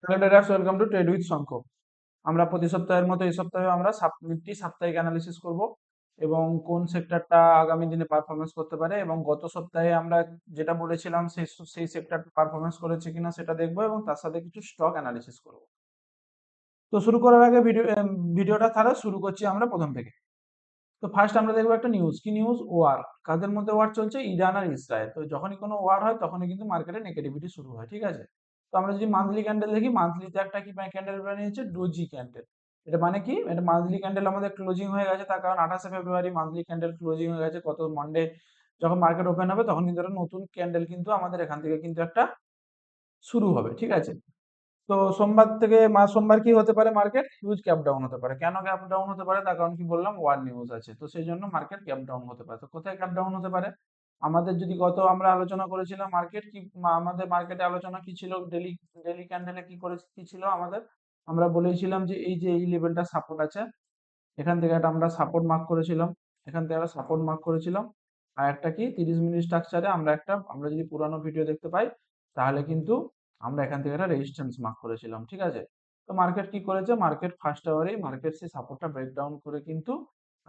Hello traders, welcome to trade with Shankha. আমরা প্রতি সপ্তাহের মতো এই সপ্তাহে আমরা নিফটি সাপ্তাহিক অ্যানালিসিস করব এবং কোন সেক্টরটা আগামী দিনে পারফরমেন্স করতে পারে, এবং গত সপ্তাহে আমরা যেটা বলেছিলাম সেই সেই সেক্টরটা পারফরমেন্স করেছে কিনা সেটা দেখবো, এবং তার সাথে কিছু স্টক অ্যানালিসিস করব। তো শুরু করার আগে ভিডিওটা তাহলে শুরু করছি আমরা প্রথম থেকে। তো ফার্স্ট আমরা দেখবো একটা নিউজ। কি নিউজ? ওয়ার। কাদের মধ্যে ওয়ার চলছে? ইরান আর ইসরায়েল। তো যখনই কোনো ওয়ার হয় তখনই কিন্তু মার্কেটে নেগেটিভিটি শুরু হয়, ঠিক আছে? তো আমরা যদি মান্থলি ক্যান্ডেল দেখি, মান্থলিতে একটা কি ক্যান্ডেল বানিয়েছে? Doji candle. এটা মানে কি? এটা মান্থলি ক্যান্ডেল আমাদের ক্লোজিং হয়ে গেছে, তার কারণ 28শে ফেব্রুয়ারি মান্থলি ক্যান্ডেল ক্লোজিং হয়ে গেছে। কত মন্ডে যখন মার্কেট ওপেন হবে তখন কিন্তু একটা নতুন ক্যান্ডেল কিন্তু আমাদের এখান থেকে কিন্তু একটা শুরু হবে, ঠিক আছে? তো সোমবার থেকে সোমবার কি হতে পারে? মার্কেট হিউজ ক্যাপ ডাউন হতে পারে। কেন ক্যাপ ডাউন হতে পারে? তার কারণ কি বললাম, ওয়ার নিউজ আছে, তো সেই জন্য মার্কেট ক্যাপ ডাউন হতে পারে। তো কোথায় ক্যাপ ডাউন হতে পারে? আমাদের যদি গত আমরা আলোচনা করেছিলাম মার্কেট কি, আমাদের মার্কেটে আলোচনা কি ছিল? ডেলি ডেলি ক্যান্ডেলে কি ছিল আমাদের? আমরা বলেছিলাম যে এই যে এই লেভেলটা সাপোর্ট আছে, এখান থেকে একটা আমরা সাপোর্ট মার্ক করেছিলাম, এখান থেকে একটা সাপোর্ট মার্ক করেছিলাম। আর একটা কি 30 মিনিট স্ট্রাকচারে আমরা যদি পুরানো ভিডিও দেখতে পাই তাহলে কিন্তু আমরা এখান থেকে একটা রেজিস্ট্যান্স মার্ক করেছিলাম, ঠিক আছে? তো মার্কেট কি করেছে? মার্কেট ফার্স্ট আওয়ারেই মার্কেট সেই সাপোর্টটা ব্রেকডাউন করে কিন্তু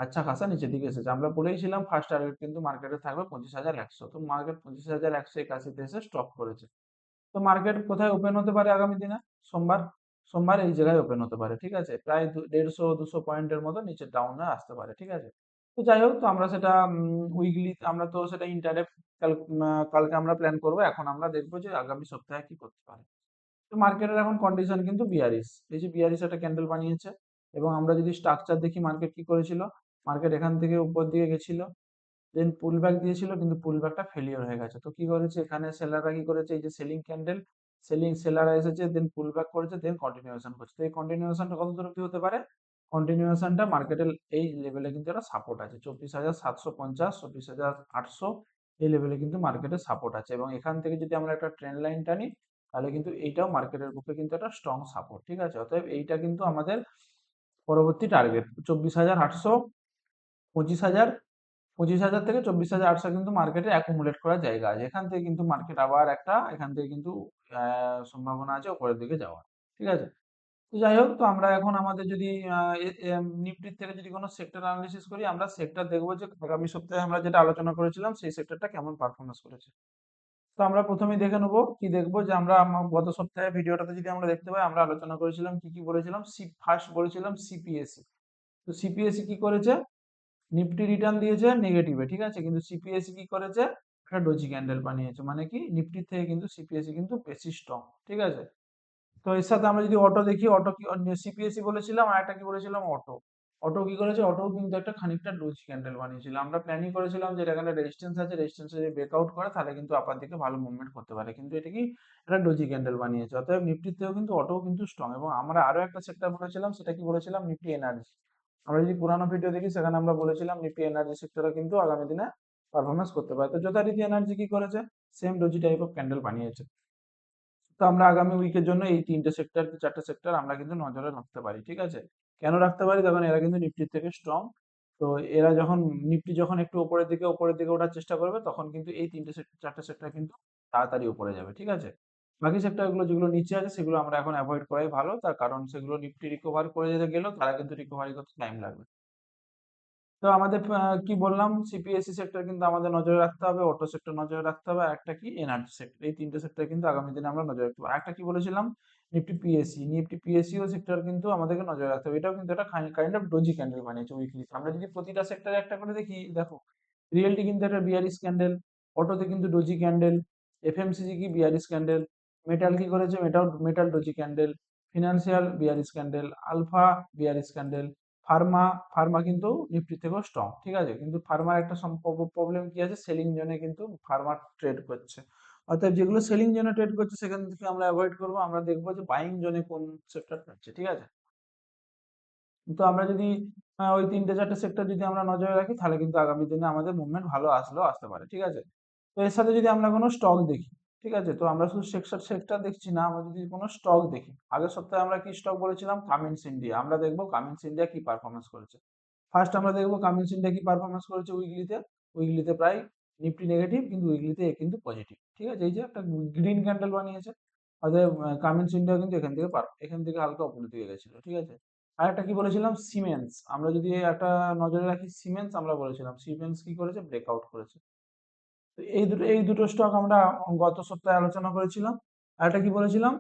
আচ্ছা খাসা নিচের দিকে এসেছে। আমরা বলেইছিলাম ফার্স্ট টার্গেট কিন্তু মার্কেটে থাকবে 25,100। তো মার্কেট 25,181 এসে স্টপ করেছে। তো মার্কেট কোথায় ওপেন হতে পারে আগামী দিনে? সোমবার। সোমবার এই জায়গায় ওপেন হতে পারে, ঠিক আছে? প্রায় 150-200 পয়েন্টের মতো নিচে ডাউনে আসতে পারে, ঠিক আছে? তো যাই হোক, তো আমরা সেটা উইকলি আমরা তো সেটা ইন্টারডে কালকে আমরা প্ল্যান করব। এখন আমরা দেখবো যে আগামী সপ্তাহে কি করতে পারে। তো মার্কেটের এখন কন্ডিশন কিন্তু বিয়ারিশ। এই যে বিয়ারিশ একটা ক্যান্ডেল বানিয়েছে, এবং আমরা যদি স্ট্রাকচার দেখি মার্কেট কি করেছিল, মার্কেট এখান থেকে উপর দিকে গেছিল, দেন পুল ব্যাক দিয়েছিল, কিন্তু পুল ব্যাকটা ফেলিওর হয়ে গেছে। তো কি করেছে এখানে সেলাররা? কি করেছে? এই যে সেলিং ক্যান্ডেল, সেলিং সেলাররা এসেছে, দেন পুল ব্যাক করেছে, দেন কন্টিনিউয়েশন করছে। তো এই কন্টিনিউয়েশনটা কত দূর কি হতে পারে? কন্টিনিউয়েশনটা মার্কেটের এই লেভেলে কিন্তু একটা সাপোর্ট আছে, 24,750, 24,800। এই লেভেলে কিন্তু মার্কেটের সাপোর্ট আছে, এবং এখান থেকে যদি আমরা একটা ট্রেন্ড লাইন টানি তাহলে কিন্তু এইটাও মার্কেটের পক্ষে কিন্তু একটা স্ট্রং সাপোর্ট, ঠিক আছে? অতএব এইটা কিন্তু আমাদের পরবর্তী টার্গেট 24,800, 25,000, 25,000 থেকে 24,800 কিন্তু মার্কেটে অ্যাকুমুলেট করার জায়গা আছে। এখান থেকে কিন্তু মার্কেট আবার একটা এখান থেকে কিন্তু সম্ভাবনা আছে উপরের দিকে যাওয়ার, ঠিক আছে? তো যাই হোক, তো আমরা এখন আমাদের যদি নিফটির থেকে যদি কোনো সেক্টর অ্যানালিসিস করি, আমরা সেক্টর দেখবো যে আগামী সপ্তাহে আমরা যেটা আলোচনা করেছিলাম সেই সেক্টরটা কেমন পারফরমেন্স করেছে। তো আমরা প্রথমেই দেখে নেবো, কি দেখবো যে আমরা গত সপ্তাহে ভিডিওটাতে যদি আমরা দেখতে পাই, আমরা আলোচনা করেছিলাম কি কি বলেছিলাম। ফার্স্ট বলেছিলাম সিপিএসসি। তো সিপিএসসি কি করেছে? নিফটি রিটার্ন দিয়েছে নেগেটিভে, ঠিক আছে? কিন্তু সিপিএসসি কি করেছে? একটা ডোজি ক্যান্ডেল বানিয়েছে, মানে কি নিফটির থেকে কিন্তু সিপিএসসি কিন্তু বেশি স্ট্রং, ঠিক আছে? তো এর সাথে আমরা যদি অটো দেখি, অটো কি? সিপিএসসি বলেছিলাম, আর একটা কি বলেছিলাম? অটো। অটো কি করেছে? অটো কিন্তু একটা খানিকটা ডোজি ক্যান্ডেল বানিয়েছিল। আমরা প্ল্যানিং করেছিলাম যে এখানে রেজিস্ট্যান্স আছে, রেজিস্ট্যান্সে যদি ব্রেকআউট করে তাহলে কিন্তু আপার দিকে ভালো মুভমেন্ট করতে পারে, কিন্তু এটা কি একটা ডোজি ক্যান্ডেল বানিয়েছে। অতএব নিফটির থেকেও কিন্তু অটো কিন্তু স্ট্রং। এবং আমরা আরো একটা সেক্টর বলেছিলাম, সেটা কি বলেছিলাম? Nifty energy. আমরা যদি পুরানো ভিডিও দেখি সেখানে আমরা বলেছিলাম নিফটি এনার্জি সেক্টরে কিন্তু আগামী দিনে পারফরমেন্স করতে পারে। তো যথারীতি এনার্জি কি করেছে? Same doji type of candle বানিয়েছে। তো আমরা আগামী উইকের জন্য এই তিনটে সেক্টর কি চারটে সেক্টর আমরা কিন্তু নজরে রাখতে পারি, ঠিক আছে? কেন রাখতে পারি? কারণ এরা কিন্তু নিফটির থেকে স্ট্রং। তো এরা যখন নিফটি যখন একটু উপরের দিকে ওঠার চেষ্টা করবে তখন কিন্তু এই তিনটে চারটে সেক্টর কিন্তু তাড়াতাড়ি উপরে যাবে, ঠিক আছে? বাকি সেক্টরগুলো যেগুলো নিচে আছে সেগুলো আমরা এখন অ্যাভয়েড করাই ভালো, তার কারণ সেগুলো নিফটি রিকভার করে যেতে গেলেও তারা কিন্তু রিকভারি করতে টাইম লাগবে। তো আমাদের কি বললাম, সিপিএসসি সেক্টর কিন্তু আমাদের নজরে রাখতে হবে, অটো সেক্টর নজরে রাখতে হবে, আর একটা কি এনার্জি সেক্টর। এই তিনটে সেক্টর কিন্তু আগামী দিনে আমরা নজরে রাখতে হবে। আরেকটা কি বলেছিলাম? নিফটি পিএসসি ও সেক্টর কিন্তু আমাদেরকে নজরে রাখতে হবে। এটাও কিন্তু একটা কাইন্ড অফ ডোজি ক্যান্ডেল বানিয়েছে উইকলি। আমরা যদি প্রতিটা সেক্টরে একটা করে দেখি, দেখো রিয়েলটি কিন্তু একটা বিয়ারিশ ক্যান্ডেল, অটোতে কিন্তু ডোজি ক্যান্ডেল, এফএমসিজি কি বিয়ারিশ ক্যান্ডেল, মেটাল কি করেছে? Metal metal doji candle, financial bearish candle, alpha bearish candle, pharma. Pharma কিন্তু নিফটি থেকেও স্ট্রং, ঠিক আছে? কিন্তু ফার্মার একটা প্রবলেম কি আছে? সেলিং জোনে কিন্তু ফার্মা ট্রেড করছে। অর্থাৎ যেগুলো সেলিং জোনে ট্রেড করছে সেখান থেকে আমরা অ্যাভয়েড করবো। আমরা দেখবো যে বাইং জোনে কোন সেক্টর থাকছে, ঠিক আছে? তো আমরা যদি ওই তিনটে চারটে সেক্টর যদি আমরা নজরে রাখি তাহলে কিন্তু আগামী দিনে আমাদের মুভমেন্ট ভালো আসলেও আসতে পারে, ঠিক আছে? তো এর সাথে যদি আমরা কোনো স্টক দেখি, ঠিক আছে? তো আমরা শুধু সেক্টর সেক্টর দেখছি না, আমরা যদি কোনো স্টক দেখি, আগের সপ্তাহে আমরা কি স্টক বলেছিলাম? Cummins India. আমরা দেখবো কামিন্স ইন্ডিয়া কি পারফরমেন্স করেছে। ফার্স্ট আমরা দেখবো কামিন্স ইন্ডিয়া কি পারফরমেন্স করেছে উইকলিতে। উইকলিতে প্রায় নিফটি নেগেটিভ, কিন্তু উইকলিতে কিন্তু পজিটিভ, ঠিক আছে? এই যে একটা গ্রিন ক্যান্ডেল বানিয়েছে। অতএব কামিন্স ইন্ডিয়া কিন্তু এখান থেকে হালকা উপরের দিকে গেছিল, ঠিক আছে। আর একটা কি বলেছিলাম, সিমেন্স। আমরা যদি একটা নজরে রাখি, সিমেন্স আমরা বলেছিলাম, সিমেন্স কি করেছে, ব্রেকআউট করেছে। তো এই দুটো স্টক আমরা গত সপ্তাহে আলোচনা করেছিলাম। আর একটা কি বলেছিলাম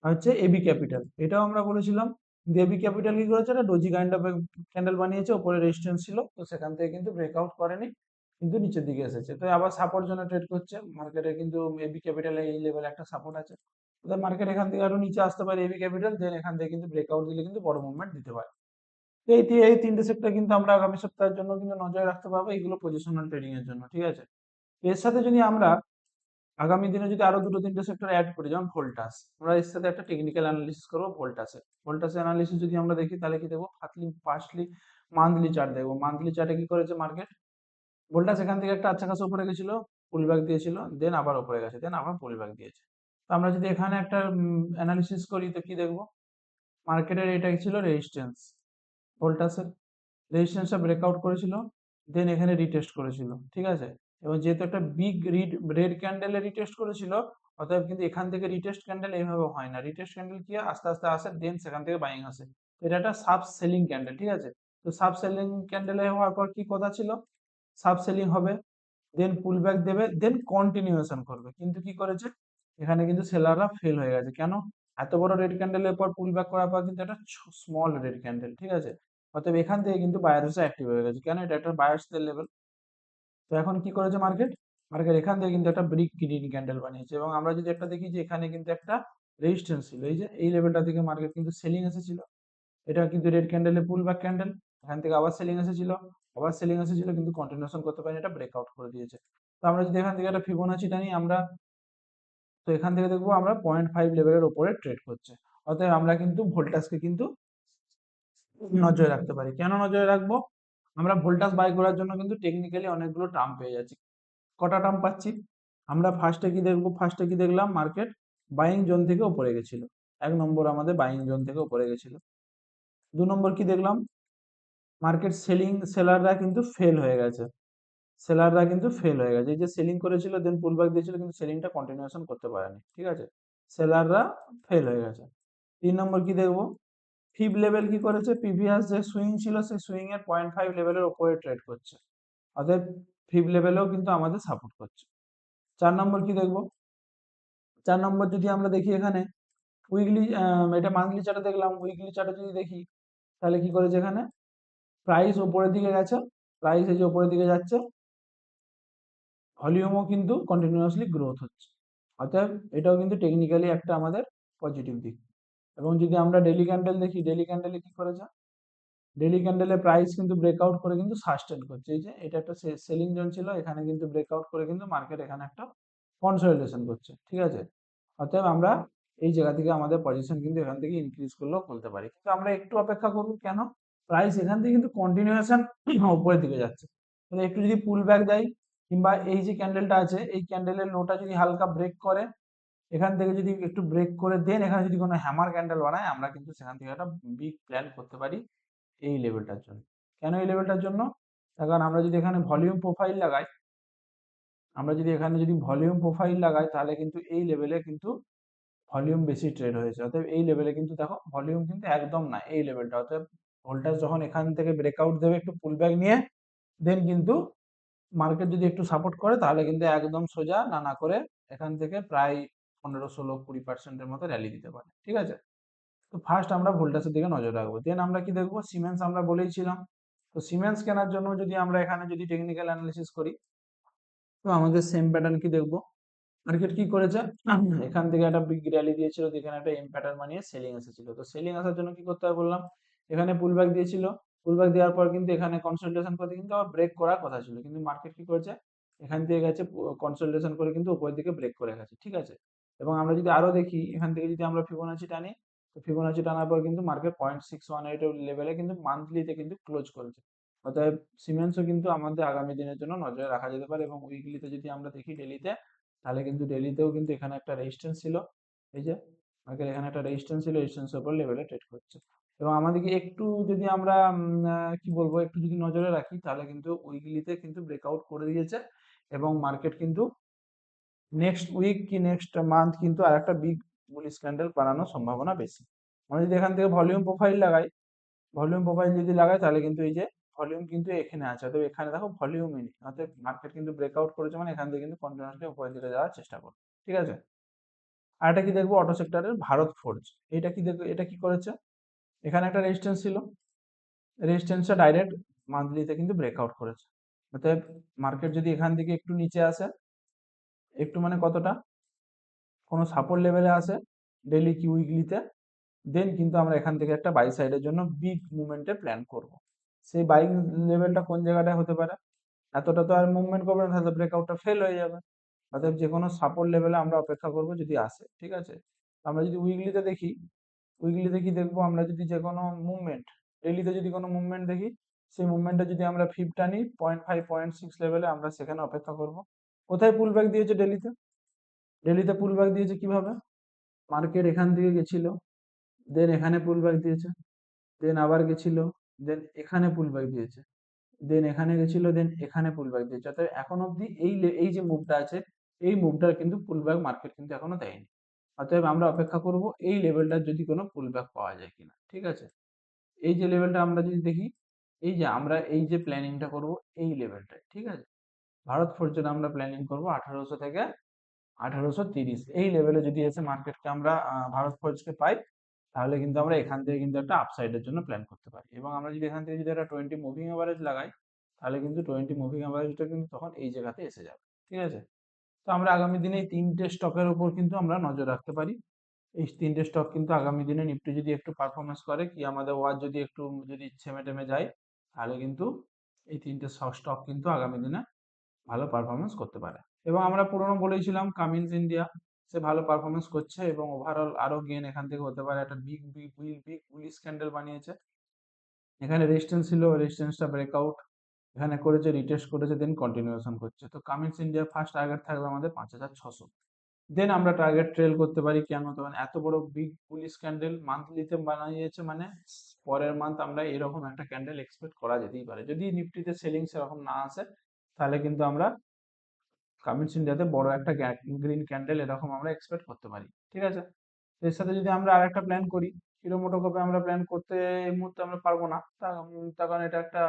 হচ্ছে এবি ক্যাপিটাল, এটাও আমরা বলেছিলাম। এবি ক্যাপিটাল কি করেছে, একটা ডোজি কাইন্ড অফ ক্যান্ডেল বানিয়েছে, উপরে রেজিস্ট্যান্স ছিল, তো সেখান থেকে কিন্তু ব্রেকআউট করেনি, কিন্তু নিচের দিকে এসেছে। তো আবার সাপোর্ট জন্য ট্রেড করছে মার্কেটে, কিন্তু এবি ক্যাপিটালে এই লেভেলে একটা সাপোর্ট আছে। মার্কেট এখান থেকে আরো নিচে আসতে পারে এবি ক্যাপিটাল, দেন এখান থেকে কিন্তু ব্রেকআউট দিলে কিন্তু বড় মুভমেন্ট দিতে পারে। তো এই তিনটে সেক্টর কিন্তু আমরা আগামী সপ্তাহের জন্য কিন্তু নজরে রাখতে পারবো, এগুলো পজিশনাল ট্রেডিং এর জন্য, ঠিক আছে। এর সাথে যদি আমরা আগামী দিনে যদি আরো দুটো তিনটে সেক্টর অ্যাড করি, যেমন ভোল্টাস, আমরা এর সাথে একটা টেকনিক্যাল অ্যানালিসিস করবো ভোল্টাসে। ভোল্টাসের অ্যানালিসিস যদি আমরা দেখি, তাহলে কি দেখবো, ফার্স্টলি মান্থলি চার্ট দেখবো। মান্থলি চার্টে কি করেছে মার্কেট, ভোল্টাস এখান থেকে একটা আচ্ছা খাসা উপরে গেছিল, পুলব্যাক দিয়েছিল, দেন আবার উপরে গেছে, দেন আবার পুলব্যাক দিয়েছে। তো আমরা যদি এখানে একটা অ্যানালিসিস করি, তো কি দেখবো, মার্কেটের এটা ছিল রেজিস্ট্যান্স, ভোল্টাসের রেজিস্ট্যান্সটা ব্রেকআউট করেছিল, দেন এখানে রিটেস্ট করেছিল, ঠিক আছে। এবং যেহেতু একটা বিগ রেড ক্যান্ডেলে রিটেস্ট করেছিল, অতএব কিন্তু এখান থেকে রিটেস্ট ক্যান্ডেল এইভাবে হয় না। রিটেস্ট ক্যান্ডেল কি হয়, আস্তে আস্তে আসে, দেন সেখান থেকে বাইং আসে। তো এটা একটা সাব সেলিং ক্যান্ডেল, ঠিক আছে। তো সাব সেলিং ক্যান্ডেলে হওয়ার পর কি কথা ছিল, সাব সেলিং হবে, দেন পুলব্যাক দেবে, দেন কন্টিনিউয়েশন করবে, কিন্তু কি করেছে, এখানে কিন্তু সেলাররা ফেল হয়ে গেছে। কেন, এত বড় রেড ক্যান্ডেলের পর পুলব্যাক করার পর কিন্তু একটা স্মল রেড ক্যান্ডেল, ঠিক আছে। অতএব এখান থেকে কিন্তু বায়ার্সরা অ্যাক্টিভ হয়ে গেছে, কেন, এটা একটা বায়ার্সদের লেভেল। তো এখন কি করেছে মার্কেট, মার্কেট এখান থেকে কিন্তু একটা ব্রিক গ্রিন ক্যান্ডেল বানিয়েছে। এবং আমরা যদি একটা দেখি যে এখানে কিন্তু একটা রেজিস্ট্যান্স ছিল, এই যে এই লেভেলটা থেকে মার্কেট কিন্তু সেলিং এসেছিল, এটা কিন্তু রেড ক্যান্ডেলে পুল ব্যাক ক্যান্ডেল, এখান থেকে আবার সেলিং এসেছিল, কিন্তু কন্টিনিউশন করতে পারেনি, এটা ব্রেকআউট করে দিয়েছে। তো আমরা যদি এখান থেকে একটা ফিবোনাচি টানি আমরা, তো এখান থেকে দেখবো আমরা 0.5 লেভেলের উপরে ট্রেড করছে। অতএব আমরা কিন্তু ভোল্টাসকে কিন্তু নজরে রাখতে পারি। কেন নজরে রাখবো, আমরা ভোল্টাস বাই করার জন্য কিন্তু টেকনিক্যালি অনেকগুলো টার্ম পেয়ে যাচ্ছি। কটা টার্ম পাচ্ছি, আমরা ফার্স্টে কি দেখলাম, মার্কেট বাইং জোন থেকে উপরে গেছিল, 1 নম্বর আমাদের বাইং জোন থেকে উপরে গেছিল। 2 নম্বর কি দেখলাম, মার্কেট সেলাররা কিন্তু ফেল হয়ে গেছে, এই যে সেলিং করেছিল, দেন পুলব্যাক দিয়েছিল, কিন্তু সেলিংটা কন্টিনিউশন করতে পারেনি, ঠিক আছে, সেলাররা ফেল হয়ে গেছে। 3 নম্বর কি দেখবো, ফিফ লেভেল কি করেছে, প্রিভিয়াস যে সুইং ছিল, সেই সুইং এর 0.5 লেভেলের উপরে ট্রেড করছে, অতএব ফিফ লেভেলেও কিন্তু আমাদের সাপোর্ট করছে। 4 নম্বর কি দেখবো, 4 নম্বর যদি আমরা দেখি এখানে উইকলি, এটা মান্থলি চার্টে দেখলাম, উইকলি চার্টে যদি দেখি, তাহলে কি করেছে, এখানে প্রাইস উপরের দিকে গেছে, প্রাইস এই যে উপরের দিকে যাচ্ছে, ভলিউমও কিন্তু কন্টিনিউয়াসলি গ্রোথ হচ্ছে, অতএব এটাও কিন্তু টেকনিক্যালি একটা আমাদের পজিটিভ দিক। এবং যদি আমরা ডেলি ক্যান্ডেল দেখি, ডেলি ক্যান্ডেলে কি করেছে, ডেলি ক্যান্ডেলে প্রাইস কিন্তু ব্রেকআউট করে কিন্তু সাস্টেন করছে, এই যে এটা একটা সেলিং জোন ছিল, এখানে কিন্তু ব্রেকআউট করে কিন্তু মার্কেট এখানে একটা কনসলিডেশন করছে, ঠিক আছে। অতএব আমরা এই জায়গা থেকে আমাদের পজিশন কিন্তু এখান থেকে ইনক্রিজ করলেও খুলতে পারি, কিন্তু আমরা একটু অপেক্ষা করব, কেন, প্রাইস এখান থেকে কিন্তু কন্টিনিউয়েশন উপরের দিকে যাচ্ছে, তাহলে একটু যদি পুল ব্যাক দেয়, কিংবা এই যে ক্যান্ডেলটা আছে, এই ক্যান্ডেলের লোটা যদি হালকা ব্রেক করে, এখান থেকে যদি একটু ব্রেক করে দেন এখানে যদি কোনো হ্যামার ক্যান্ডেল বানায়, আমরা কিন্তু সেখান থেকে একটা বিগ প্ল্যান করতে পারি এই লেভেলটার জন্য। কেন এই লেভেলটার জন্য, তার কারণ আমরা যদি এখানে ভলিউম প্রোফাইল লাগাই, তাহলে কিন্তু এই লেভেলে কিন্তু ভলিউম বেশি ট্রেড হয়েছে, অতএব এই লেভেলে কিন্তু দেখো ভলিউম কিন্তু একদম না এই লেভেলটা, অতএব ভোল্টাস যখন এখান থেকে ব্রেকআউট দেবে একটু পুলব্যাক নিয়ে, দেন কিন্তু মার্কেট যদি একটু সাপোর্ট করে, তাহলে কিন্তু একদম সোজা না করে এখান থেকে প্রায় 15, 16, 20%-এর মতো র্যালি দিতে পারে, ঠিক আছে। তো ফার্স্ট আমরা ভোল্টাসের দিকে নজর রাখবো, দেন আমরা কি দেখবো, সিমেন্স আমরা বলেইছিলাম। তো সিমেন্স কেনার জন্য যদি আমরা এখানে যদি টেকনিক্যাল অ্যানালিসিস করি, তো আমাদের সেম প্যাটার্ন কি দেখবো, মার্কেট কি করেছে, এখান থেকে একটা বিগ র্যালি দিয়েছিল, যেখানে একটা এম প্যাটার্ন বানিয়ে সেলিং এসেছিল। তো সেলিং আসার জন্য কি করতে হবে বললাম, এখানে পুলব্যাক দিয়েছিল, পুলব্যাক দেওয়ার পর কিন্তু এখানে কনসলিডেশন করতে কিন্তু আবার ব্রেক করার কথা ছিল, কিন্তু মার্কেট কি করেছে, এখান থেকে গেছে কনসলিডেশন করে কিন্তু উপরের দিকে ব্রেক করে গেছে, ঠিক আছে। এবং আমরা যদি আরো দেখি, এখান থেকে যদি আমরা ফিবোনাচি টানি, তো ফিবোনাচি টানার পর কিন্তু মার্কেট 0.618 লেভেলে কিন্তু মান্থলিতে কিন্তু ক্লোজ করেছে। অতএব সিমেন্সও কিন্তু আমাদের আগামী দিনের জন্য নজরে রাখা যেতে পারে। এবং উইকলিতে যদি আমরা দেখি, ডেলিতে, তাহলে কিন্তু ডেলিতেও কিন্তু এখানে একটা রেজিস্ট্যান্স ছিল, এই যে মার্কেট এখানে একটা রেজিস্ট্যান্স ছিল, রেজিস্ট্যান্সের উপর লেভেলে ট্রেড করছে। এবং আমাদেরকে একটু যদি আমরা কি বলবো, একটু যদি নজরে রাখি, তাহলে কিন্তু উইকলিতে কিন্তু ব্রেকআউট করে দিয়েছে, এবং মার্কেট কিন্তু নেক্সট উইক কি নেক্সট মান্থ কিন্তু আর একটা বিগ বুলিশ ক্যান্ডেল বানানোর সম্ভাবনা বেশি। আমরা যদি এখান থেকে ভলিউম প্রোফাইল লাগাই তাহলে কিন্তু এই যে ভলিউম কিন্তু এখানে আছে, অতএব এখানে দেখো ভলিউমই নেই, অতএব মার্কেট কিন্তু ব্রেকআউট করেছে, মানে এখান থেকে কিন্তু কন্টিনিউয়াসলি উপরের দিকে যাওয়ার চেষ্টা করবে। ঠিক আছে, আর এটা কি দেখবো অটো সেক্টরের ভারত ফোর্জ। এটা কি দেখবো, এটা কি করেছে, এখানে একটা রেজিস্ট্যান্স ছিল, রেজিস্ট্যান্সটা ডাইরেক্ট মান্থলিতে কিন্তু ব্রেকআউট করেছে। অতএব মার্কেট যদি এখান থেকে একটু নিচে আসে, একটু মানে কতটা, কোনো সাপোর্ট লেভেলে আসে ডেইলি কি উইকলিতে, দেন কিন্তু আমরা এখান থেকে একটা বাই সাইডের জন্য বিগ মুভমেন্টের প্ল্যান করব। সেই বাইং লেভেলটা কোন জায়গাটায় হতে পারে, এতটা তো আর মুভমেন্ট করবে না, তাহলে ব্রেকআউটটা ফেল হয়ে যাবে। অতএব যে কোনো সাপোর্ট লেভেলে আমরা অপেক্ষা করব যদি আসে। ঠিক আছে, আমরা যদি উইকলিতে দেখি, উইকলিতে কি দেখবো, আমরা যদি যে কোনো মুভমেন্ট, ডেইলিতে যদি কোনো মুভমেন্ট দেখি, সেই মুভমেন্টে যদি আমরা ফিব টানি 0.5 0.6 লেভেলে, আমরা সেখানে অপেক্ষা করব। কোথায় পুল ব্যাক দিয়েছে ডেইলিতে, ডেইলিতে পুল ব্যাক দিয়েছে কিভাবে, মার্কেট এখান থেকে গেছিল, দেন এখানে পুল ব্যাক দিয়েছে, দেন আবার গেছিল, দেন এখানে পুল ব্যাক দিয়েছে, দেন এখানে গেছিল, দেন এখানে পুল ব্যাক দিয়েছে। অর্থাৎ এখন অবধি এই যে মুভটা আছে, এই মুভটার কিন্তু পুল ব্যাক মার্কেট কিন্তু এখনো দেয়নি। অতএব আমরা অপেক্ষা করব এই লেভেলটার যদি কোনো পুল ব্যাক পাওয়া যায় কিনা। ঠিক আছে, এই যে লেভেলটা আমরা যদি দেখি, এই যে আমরা এই যে প্ল্যানিংটা করব এই লেভেলটায়। ঠিক আছে, ভারত ফোর্জের আমরা প্ল্যানিং করব 1800 থেকে 1830 এই লেভেলে যদি এসে মার্কেটকে আমরা ভারত ফোর্জকে পাই, তাহলে কিন্তু আমরা এখান থেকে কিন্তু একটা আপসাইডের জন্য প্ল্যান করতে পারি। এবং আমরা যদি এখান থেকে যদি একটা 20 মুভিং এভারেজ লাগাই, তাহলে কিন্তু 20 মুভিং এভারেজটা কিন্তু তখন এই জায়গাতে এসে যাবে। ঠিক আছে, তো আমরা আগামী দিনে এই তিনটে স্টকের উপর কিন্তু আমরা নজর রাখতে পারি। এই তিনটে স্টক কিন্তু আগামী দিনে নিফটি যদি একটু পারফরমেন্স করে, কি আমাদের ওয়াচ যদি একটু যদি ছেমে টেমে যায়, তাহলে কিন্তু এই তিনটে স্টক কিন্তু আগামী দিনে ভালো পারফরমেন্স করতে পারে। এবং আমরা পুরনো বলেছিলাম কামিন্স ইন্ডিয়া, সে ভালো পারফরমেন্স করছে এবং ওভারঅল আরো গেন এখান থেকে হতে পারে। একটা big big big big bullish candle বানিয়েছে, এখানে রেজিস্ট্যান্স ছিল, রেজিস্ট্যান্সটা ব্রেকআউট এখানে করেছে, রিটেস্ট করেছে, দেন কন্টিনিউয়েশন করছে। তো কামিন্স ইন্ডিয়ার ফার্স্ট টার্গেট থাকবে আমাদের 5600, দেন আমরা টার্গেট ট্রেল করতে পারি। কেন, তখন এত বড় বিগ বুলিশ ক্যান্ডেল মান্থলিতে বানিয়েছে, মানে পরের মান্থ আমরা এরকম একটা ক্যান্ডেল এক্সপেক্ট করা যেতেই পারে। যদি নিফটিতে সেলিং সেরকম না আসে, তাহলে কিন্তু আমরা কামিন্স ইন্ডিয়াতে বড় একটা গ্রিন ক্যান্ডেল এরকম আমরা এক্সপেক্ট করতে পারি। ঠিক আছে, এর সাথে যদি আমরা আরেকটা প্ল্যান করি, হিরো মোটোকপে আমরা প্ল্যান করতে এই মুহূর্তে আমরা পারবো না, তার কারণ এটা একটা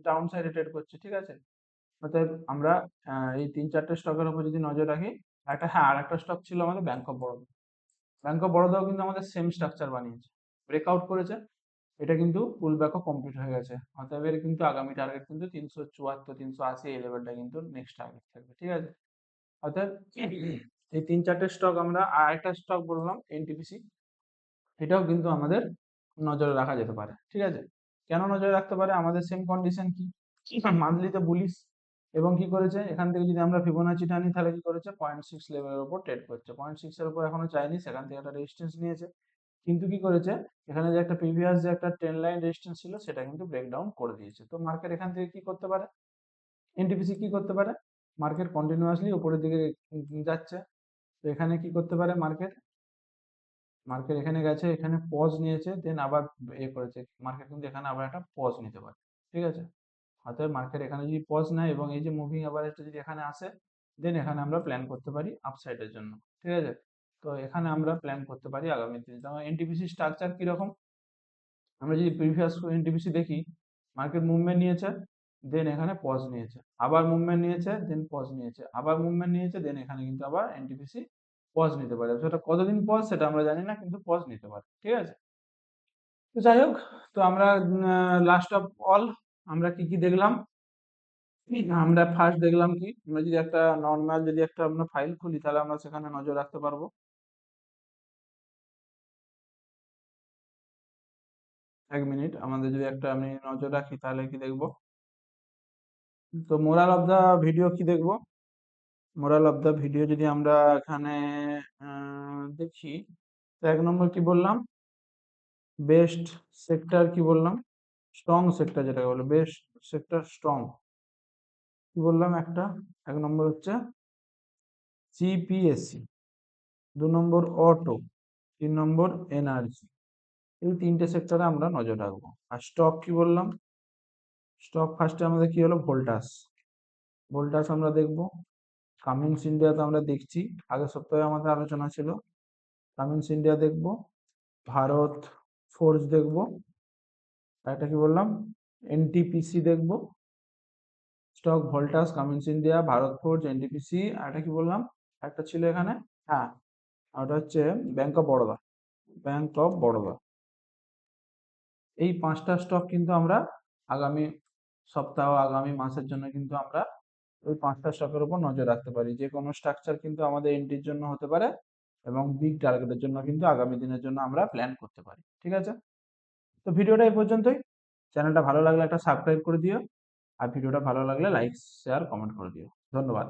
ডাউন সাইডে ট্রেড করছে। ঠিক আছে, অতএব আমরা এই 3-4টে স্টকের উপর যদি নজর রাখি, একটা হ্যাঁ আর একটা স্টক ছিল আমাদের bank of Baroda. Bank of বরোদাও কিন্তু আমাদের সেম স্ট্রাকচার বানিয়েছে, ব্রেকআউট করেছে, এটা কিন্তু পুল ব্যাকও কমপ্লিট হয়ে গেছে। অতএব এর কিন্তু আগামী টার্গেট কিন্তু 374 380 এই লেভেলটা কিন্তু নেক্সট টার্গেট থাকবে। ঠিক আছে, অর্থাৎ এই 3-4টে স্টক আমরা, আর একটা স্টক বললাম এনটিপিসি, এটাও কিন্তু আমাদের নজরে রাখা যেতে পারে। ঠিক আছে, কেন নজরে রাখতে পারে, আমাদের সেম কন্ডিশন কি, মান্থলিতে বুলিশ, এবং কি করেছে এখান থেকে যদি আমরা ফিবোনাচি টানি, তাহলে কি করেছে 0.6 লেভেলের উপর ট্রেড করছে, 0.6 এর উপর এখনো চাইনি, সেখান থেকে একটা রেজিস্ট্যান্স নিয়েছে, কিন্তু কি করেছে এখানে যে একটা প্রিভিয়াস যে একটা ট্রেন লাইন রেজিস্ট্যান্স ছিল, সেটা কিন্তু ব্রেকডাউন করে দিয়েছে। তো মার্কেট এখান থেকে কি করতে পারে, এনটিপিসি কি করতে পারে, মার্কেট কন্টিনিউয়াসলি উপরের দিকে যাচ্ছে, তো এখানে কি করতে পারে মার্কেট, মার্কেট এখানে গেছে, এখানে পজ নিয়েছে, দেন আবার করেছে, মার্কেট কিন্তু এখানে আবার একটা পজ নিতে পারে। ঠিক আছে, অতএব মার্কেট এখানে যদি পজ নেয় এবং এই যে মুভিং অ্যাভারেজটা যদি এখানে আসে, দেন এখানে আমরা প্ল্যান করতে পারি আপসাইডের জন্য। ঠিক আছে, তো এখানে আমরা প্ল্যান করতে পারি আগামী দিনে। যেমন এনটিপিসি স্ট্রাকচার কিরকম, আমরা যদি প্রিভিয়াস এনটিপিসি দেখি, মার্কেট মুভমেন্ট নিয়েছে, দেন এখানে পজ নিয়েছে, আবার মুভমেন্ট নিয়েছে, দেন পজ নিয়েছে, আবার মুভমেন্ট নিয়েছে, দেন এখানে কিন্তু আবার এনটিপিসি পজ নিতে পারে। সেটা কতদিন পজ সেটা আমরা জানি না, কিন্তু পজ নিতে পারে। ঠিক আছে, তো যাই হোক, তো আমরা লাস্ট অফ অল আমরা কি কি দেখলাম, আমরা ফার্স্ট দেখলাম কি, আমরা যদি একটা নর্মাল যদি একটা আমরা ফাইল খুলি, তাহলে আমরা সেখানে নজর রাখতে পারবো। এক মিনিট, আমাদের যদি একটা আমি নজর রাখি, তাহলে কি দেখবো, তো মোরাল অফ দা ভিডিও কি দেখবো, মোরাল অফ দা ভিডিও যদি আমরা এখানে দেখি, তো 1 নম্বর কি বললাম, বেস্ট সেক্টর কি বললাম, স্ট্রং সেক্টর যেটাকে বলে বেস্ট সেক্টর স্ট্রং, কি বললাম একটা, 1 নম্বর হচ্ছে জিপিএসসি, 2 নম্বর অটো, 3 নম্বর এনার্জি, এই 3টে সেক্টরে আমরা নজর রাখবো। আর স্টক কি বললাম, স্টক ফার্স্টে আমাদের কি হলো ভোল্টাস, ভোল্টাস আমরা দেখবো, কামিন্স ইন্ডিয়া তো আমরা দেখছি, আগের সপ্তাহে আমাদের আলোচনা ছিল, কামিন্স ইন্ডিয়া দেখব, ভারত ফোর্জ দেখব, একটা কি বললাম, এনটিপিসি দেখব, stock Voltas, Cummins India, Bharat Forge, NTPC, আর একটা কি বললাম, একটা ছিল এখানে, হ্যাঁ, আর ওটা হচ্ছে bank of Baroda. Bank of Baroda, এই 5টা স্টক কিন্তু আমরা আগামী সপ্তাহ, আগামী মাসের জন্য কিন্তু আমরা ওই 5টা স্টকের উপর নজর রাখতে পারি। যে কোনো স্ট্রাকচার কিন্তু আমাদের এন্ট্রির জন্য হতে পারে এবং বিগ টার্গেটের জন্য কিন্তু আগামী দিনের জন্য আমরা প্ল্যান করতে পারি। ঠিক আছে? তো ভিডিওটা এই পর্যন্তই। চ্যানেলটা ভালো লাগলে একটা সাবস্ক্রাইব করে দিও। আর ভিডিওটা ভালো লাগলে লাইক, শেয়ার, কমেন্ট করে দিও। ধন্যবাদ।